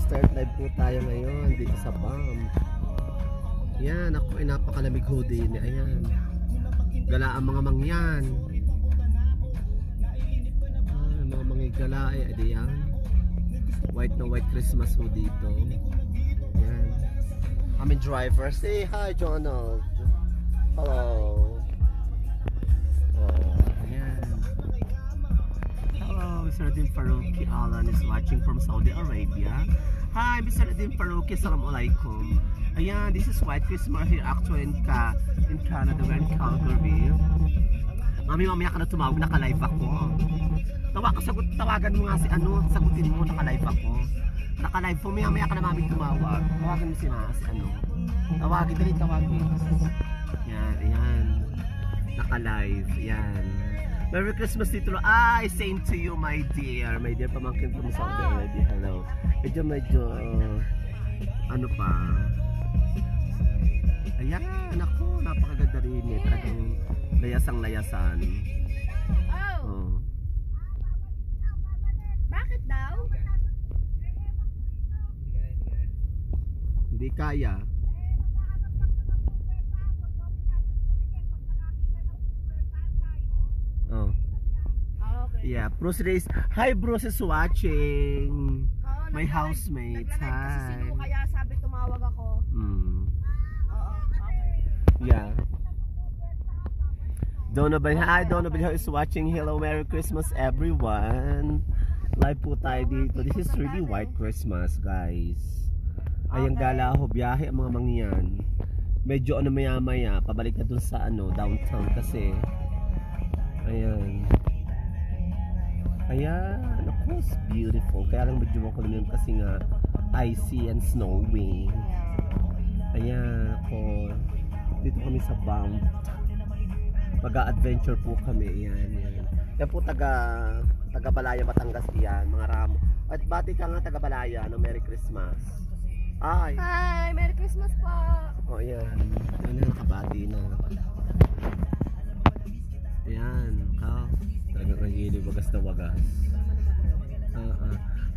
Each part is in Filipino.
start live po tayo ngayon dito sa BAM. Yan, ako ay napakalamig ho din. Ayan. Gala ang mga mangyan. Mga manggigala ay edi yan. White na white Christmas ho dito. Yan. Aming driver. Say hi, Jonald. Hello. Mr. Nadine Farouki Alan is watching from Saudi Arabia. Hi, Mr. Nadine Farouki. Assalamualaikum. Ayan, this is White Christmas here actually in Canada. We're in Calgary. Mamaya ka na tumawag, naka-live ako. Tawagan mo nga si ano, sagutin mo, naka-live ako. Naka-live po, mamaya ka na mami tumawag. Tawagan mo si ano. Tawagin. Yan, ayan. Naka-live, yan. Merry Christmas dito. Ay, same to you, my dear. My dear pamangkin from Saudi Arabia. Hello. Medyo, ano pa. Ayan, ako, napakaganda rin eh. Talagang layasang-layasan. Oh. Bakit daw? Hindi kaya. Oh. Okay. Yeah, Bruce is. Hi, Bruce is watching. My housemates. Hi. Kasi kaya sabi tumawag ako. Oo, okay. Yeah. Donovan, hi Donovan is watching. Hello, Merry Christmas everyone. Live po tayo dito. This is really White Christmas, guys. Ayang gala ho, biyahe ang mga mangyan. Medyo ano maya-maya, pabalik na dun sa ano, downtown kasi. Ayan. Ako, it's beautiful. Kaya lang medyo makulim yun kasi nga icy and snowy. Ayan, ako. Dito kami sa BAM. Pag-adventure po kami. Ayan. Yan po taga Balaya, Batangas yan. Mga ramo. At bati ka nga taga Balaya. Merry Christmas. Ay. Hi, Merry Christmas po. O, ayan. Ano, kabati na. Ayan, talagang nagigilib wagas na wagas.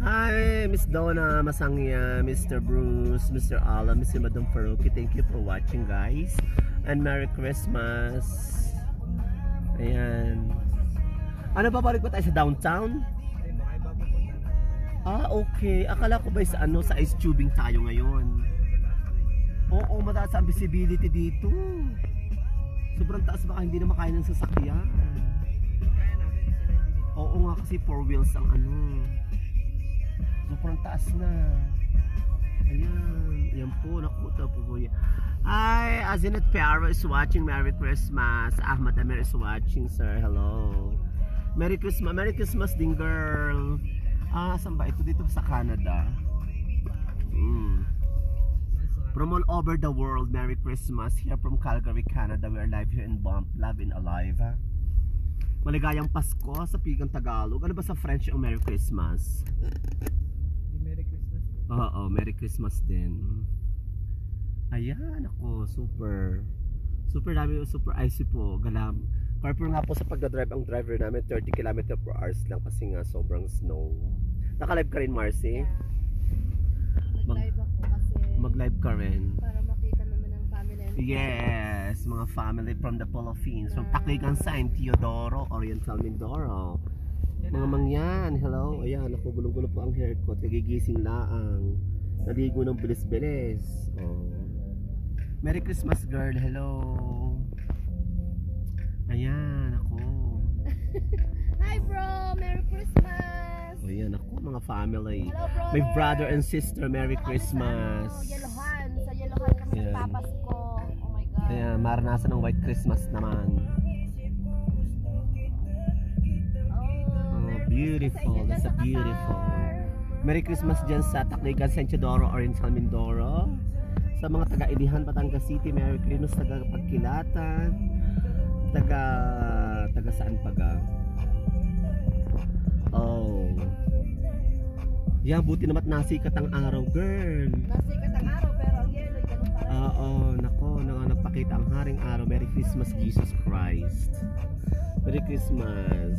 Hi, Miss Donna Masangya, Mr. Bruce, Mr. Alan, Mr. Madam Farouki. Thank you for watching, guys. And Merry Christmas. Ayan. Ano ba, balik ba tayo sa downtown? Okay. Akala ko ba sa ano, sa ice tubing tayo ngayon? Oo, mataas ang visibility dito. Sobrang taas, baka hindi na makaya ng sasakyan. Oo nga, kasi 4 wheels ang ano. Sobrang taas na. Ayan po, nakuta po po yan. Hi, Azinet Piaro is watching. Merry Christmas. Ahmad Amir is watching, sir. Hello. Merry Christmas din, girl. Saan ba ito? Dito sa Canada. From all over the world, Merry Christmas. Here from Calgary, Canada. We are live here in BAM, Love and Alive. Maligayang Pasko sa Pigang Tagalog. Ano ba sa French yung Merry Christmas? Merry Christmas. Oo, Merry Christmas din. Ayan, ako, super dami, super icy po. Galam. Careful nga po sa pagdadrive ang driver namin, 30 km per hours lang kasi nga sobrang snow. Naka-live ka rin, Marcy? Yeah. Nag-live ako kasi mag-live ka rin para makita naman ang family. Yes, mga family from the Philippines, from Tacligan, San Teodoro, Oriental Mindoro. Mga mangyan, hello. Ayan, ako, gulong-gulo po ang haircut. Nagigising laang. Naligo ng bilis-bilis. Merry Christmas, girl. Hello. Ayan, ako. Hi bro, Merry Christmas. Ayan, ako, mga family. Hello bro. My brother and sister, Merry Christmas. Sa Yelohan kami Ayan. nagpapasko. Oh my God. Ayan, maranasan ng White Christmas naman. Beautiful, that's a beautiful. Merry Christmas dyan sa Tacligan, San Teodoro, Oriental Mindoro. Sa mga taga-Ilihan, Batangas City, Merry Christmas. Taga-Pagkilatan, taga saan paga? Yan, buti naman nasikat ang araw, girl. Nasikat ang araw pero ang yelo ganun pa rin. Oo, nako, nagpakita ang haring araw. Merry Christmas, Jesus Christ. Merry Christmas.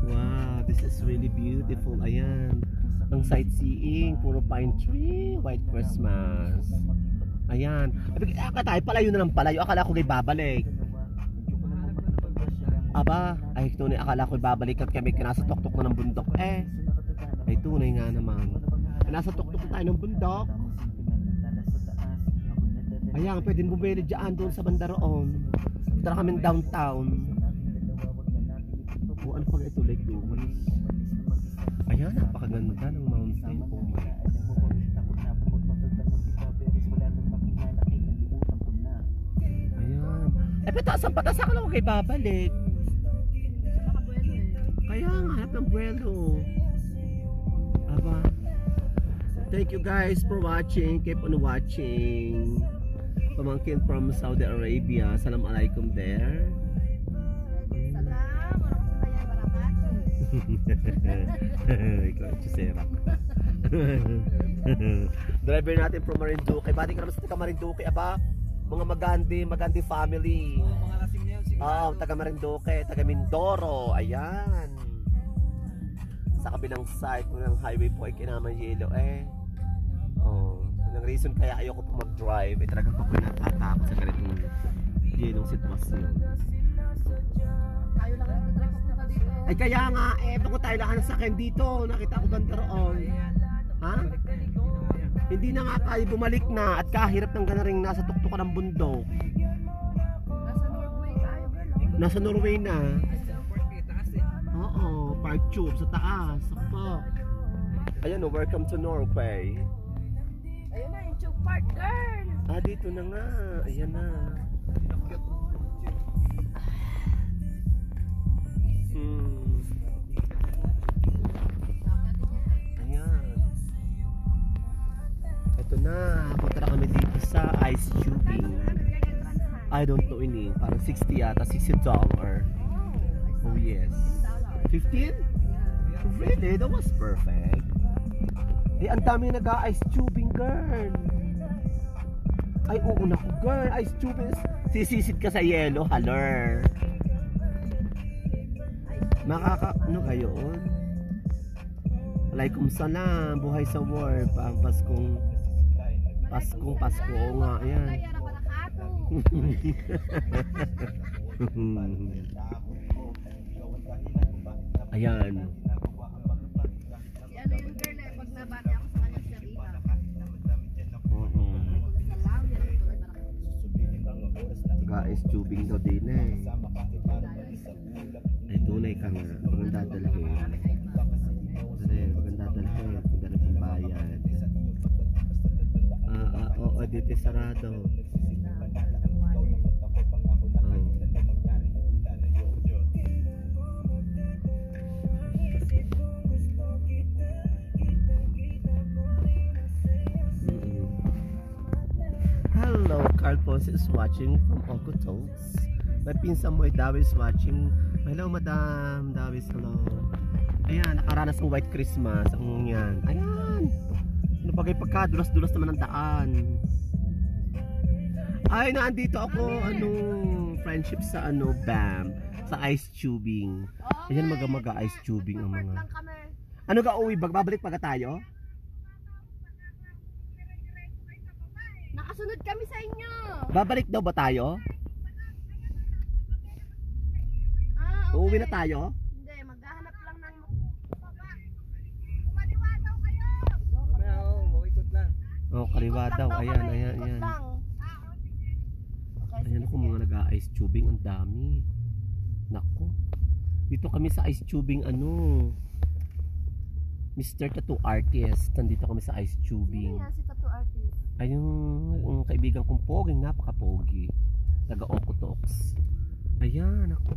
Wow, this is really beautiful. Ayan. Ang sightseeing, puro pine tree, white Christmas. Ayan. Akala tayo, palayo na ng palayo. Akala ko kayo babalik. Aba, ay tunay, akala ko babalik at kami nasa tuktok na ng bundok. Ay tunay nga naman. Nasa tuktok na tayo ng bundok. Ayan, pwedeng bumili dyan doon sa bandaroon. Tara kami downtown. Ano pag ito, Lake Dumas? Ayan, napakaganda ng mountain. Oh my God. Ayan. Saan patas ako lang kayo babalik? Kaya nga, hanap ng buwelo. Aba. Thank you guys for watching. Keep on watching. Pamangkin from Saudi Arabia. Salam alaikum there. Ikaw ang chisera. Driver natin from Marinduque. Bati ka naman sa taga Marinduque, aba? Mga Magandi family. Mga kasing na yun, sige. Taga Marinduque, taga Mindoro. Ayan. Sa kabilang side ng highway po ay kinamang yelo ang reason kaya ayoko po mag-drive ay talagang po natatakot sa ganitong yelong sitwasyon. Tayo lang ang nag-drive papunta dito. Ay kaya nga, bago tayo lang sa akin dito, nakita ko bandaroon. Ha? Hindi na nga tayo bumalik na at kahirap ng ganaring nasa tuktok ng bundok. Nasa Norway tayo, girl. Nasa Norway na. Taas Oo, Park Tube sa taas. Sakto. Ayan, welcome to Norway. Ayun na, yung Tube Park, girl. Dito na nga. Ayan na. Ayan. Ito na. Punta na kami dito sa ice tubing. I don't know ini. Parang 60 yata. $60. Oh yes. 15? Really? That was perfect. Ang dami nag-ice tubing, girl. Ay, oo na ko, girl. Ice tubing. Sisisid ka sa yelo, haler. Ano gayon? Alaikum salam. Buhay sa world. Ang Paskong Pasko nga. Ayan. Ayan. Ano yung girl pag nabati ako sa kanya siya Rita. Guys, tubing daw din Ay tunay ka nga. Maganda dalhin. Maganda dalhin. Maganda pang bayan. Oo, dito sarado. Hello, Carl Ponce is watching from Okotoks. My pinsan mo ay Dawi is watching. Hello, Madam Dawi, hello. Ayan, nakaranas ng White Christmas. Ang yan. Ayan. Ano bagay pagkadulas-dulas naman ang daan. Ay, naandito ako, friendship sa BAM. Sa ice tubing. Ayan, maga ice tubing ang mga. Ano ka uwi? Babalik pa tayo? Nakasunod kami sa inyo. Babalik daw ba tayo? Okay. Uuwi na tayo? Hindi, maghahanap lang ng Mawikot lang. Kaliwa daw. Ayan. Ayan ako mga nag-ice tubing. Ang dami. Nako. Dito kami sa ice tubing Mr. Tattoo Artist. Nandito kami sa ice tubing. Sino yan si Tattoo Artist? Ay yung kaibigan kong poging, napaka-pogi. Taga-Okotoks. Ayan, ako.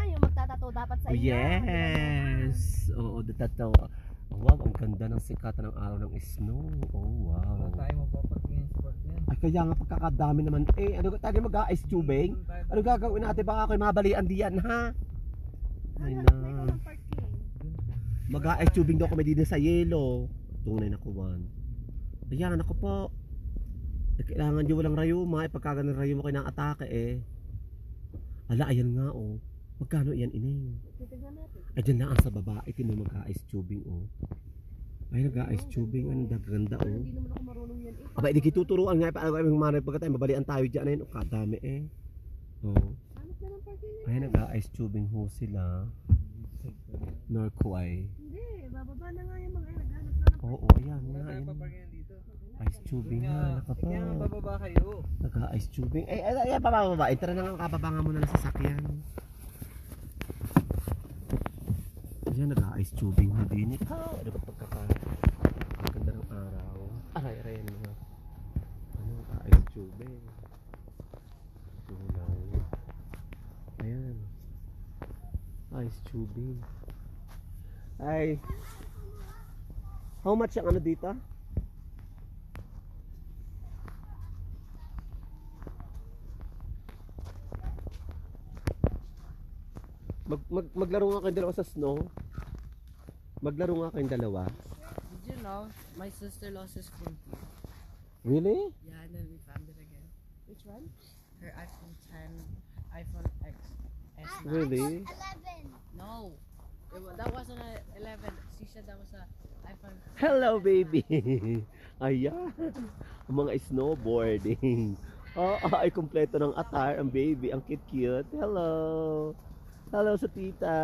Yung magtatato dapat sa inyo. Yes! Oo, the tattoo. Oh, wow, ang ganda ng sikatan ng araw ng snow. Oh, wow. Wala tayo magpapagpingin sport yan. Ay, kaya nga pagkakadami naman. Ano tayo mag-ice tubing? Ano gagawin natin? Baka ako'y mabalian diyan, ha? Ay na. Mag-ice tubing daw kami dito sa yelo. Tunay na kuwan. Ayan, ako po. Kailangan nyo walang rayuma. Pagka ganun rayuma kayo ng atake Ala, ayan nga Magkano yan, Ineng? Titignan natin. Ay, dyan na sa baba. Ito mo mag-ice tubing, oh. Ay, nag-ice tubing. Ang ganda, oh. Hindi naman ako marunong yan. Aba, hindi kituturuan nga. Paano kami manay pagkatay? Mabalian tayo dyan. Ayun, oh, kadami, eh. Oh. Hanap na ng parking. Ay, nag-ice tubing ho sila. Norquay. Hindi, bababa na nga yung mga naghanap na ng Oo, ayan nga. Wala tayong Ayan. paparkingan dito. Ice tubing nga. Kaya Nakapa. bababa kayo. Nag-ice tubing. Ay, bababa. Tara na nga, kababangan mo na ng sasakyan. Ayan, nag-ice tubing ho din. Ano ba pagkakaganda ng araw? Aray, ano nga. Ano, nag-ice tubing. Tunaw. Ayan. Ice tubing. Ay. How much ang ano dito? Maglaro nga kayong dalawa sa snow. Maglaro nga kayong dalawa. Did you know my sister lost his phone? Really? Yeah, and then we found it again. Which one? Her iPhone 10, iPhone X. S Max. Really? No, that wasn't a 11. She said that was a iPhone. Hello, baby. Ayan. Ang mga snowboarding. Ay kumpleto ng attire ang baby. Ang cute-cute. Hello. Hello sa tita.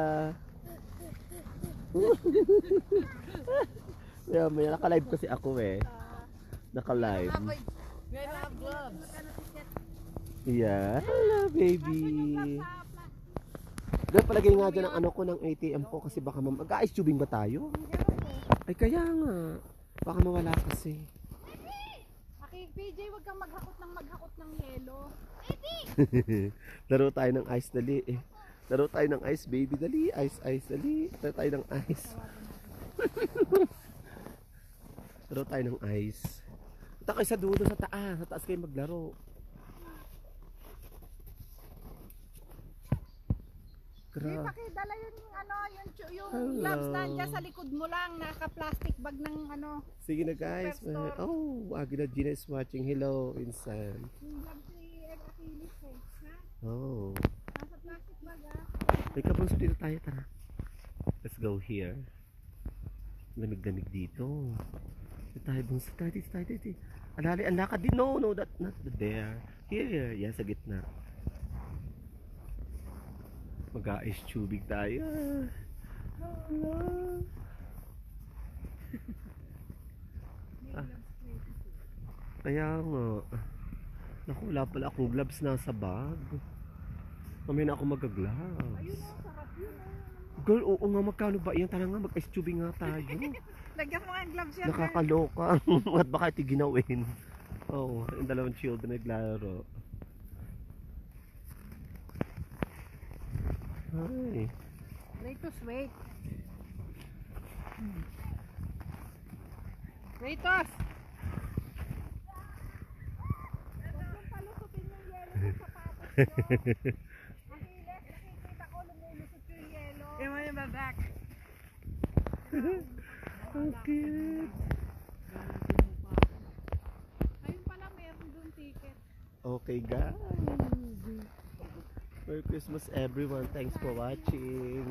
Yeah, may naka-live kasi ako eh. Naka-live. We have gloves. Yeah. Hello, baby. Dahil palagay nga dyan ang ano ko ng ATM ko kasi baka mag-ice tubing ba tayo? Ay kaya nga. Baka mawala kasi. PJ, wag kang maghakot ng yelo. Laro tayo ng ice dali eh. Laro tayo ng ice baby dali. Ice dali. Laro tayo ng ice. Laro tayo ng ice. Punta kayo sa dulo sa taas. Sa taas kayo maglaro. Hindi Grabe. pakidala yung yung Hello. gloves na dyan sa likod mo lang, naka-plastic bag ng ano. Sige na guys. Superstore. Oh, Agila Gina is watching. Hello, Insan. Yung gloves ni Achilles eh. Ha? Oh. Nasa plastic bag ah. May kabros dito tayo, tara. Let's go here. Lamig-lamig dito. Dito tayo, bunso tayo, dito tayo, dito. Alali, ang lakad din. No, not there. Here, yan, sa gitna. Mag-ice tubig tayo. Kaya nga. Naku, wala pala akong gloves nasa bag. Mamaya na ako mag-gloves. Ayun oh, sarap yun oh. Girl, oo nga, magkano ba yan? Tara nga, mag-ice tubing nga tayo. Lagyan mo nga ang gloves yan. Nakakaloka. At baka ito ginawin. Oo, yung dalawang children naglaro. Ay. Kratos, wait. Kratos! Huwag mong palusupin yung yelo sa sapatos nyo. Achilles, nakikita ko lumulusot yung yelo. Am I in my back? Ang cute. Ayun pala, meron dun ticket. Okay guys. Merry Christmas everyone. Thanks for watching.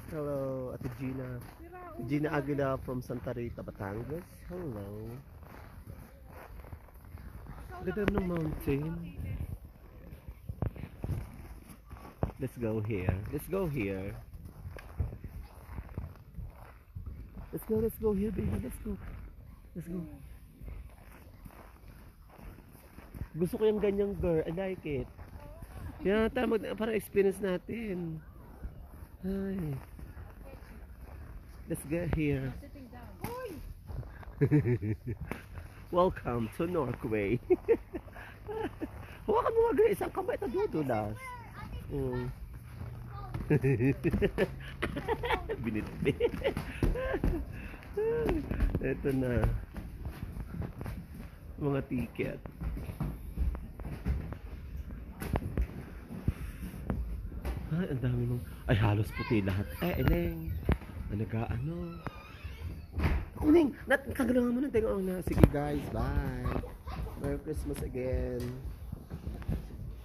Hello, Ate Gina. Gina Aguila from Santa Rita, Batangas. Hello. Ganda ng mountain. Let's go here. Let's go here. Let's go here, baby. Let's go. Let's go. Gusto ko yung ganyang girl. I like it. Yan, tara para experience natin. Ay. Let's get here. Sitting down. Welcome to Norquay. Hawakan mo nga isang kamay ito dudulas. Binitbit. Ito na. Mga ticket. Ay, ang dami mong... Ay, halos puti lahat. Eleng. Ano? Kuning! Natagalangan mo na. Sige guys, bye. Merry Christmas again.